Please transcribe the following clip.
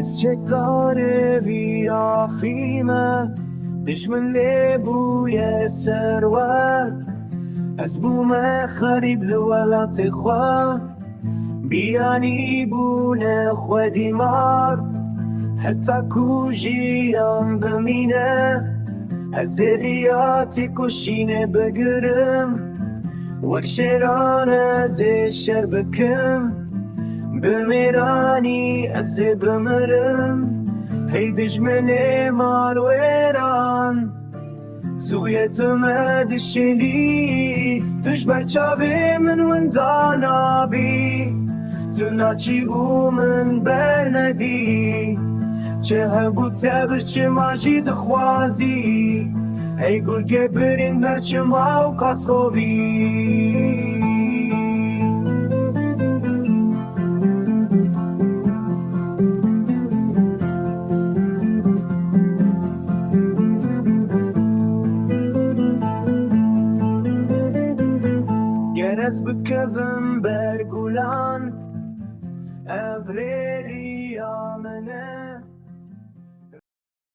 از چکدار وی آخیمه دشمن بوی ثروت از بوم خریب لولت خواه بیانی بونه خودی مار حتی کوجیان بمینه از ریاتی کشینه بگرم وک شیران از شر بکم بمیرانی از بمرم هی دشمن مار ویران سویت مدشلی توش برچاوی من وندانا بی تو ناچی او من برندی چه هبو تبر چه ماجی دخوازی ای گرگه برین در چه ماو قاس خوبی گرز بکوم برگولان ابریری آمنه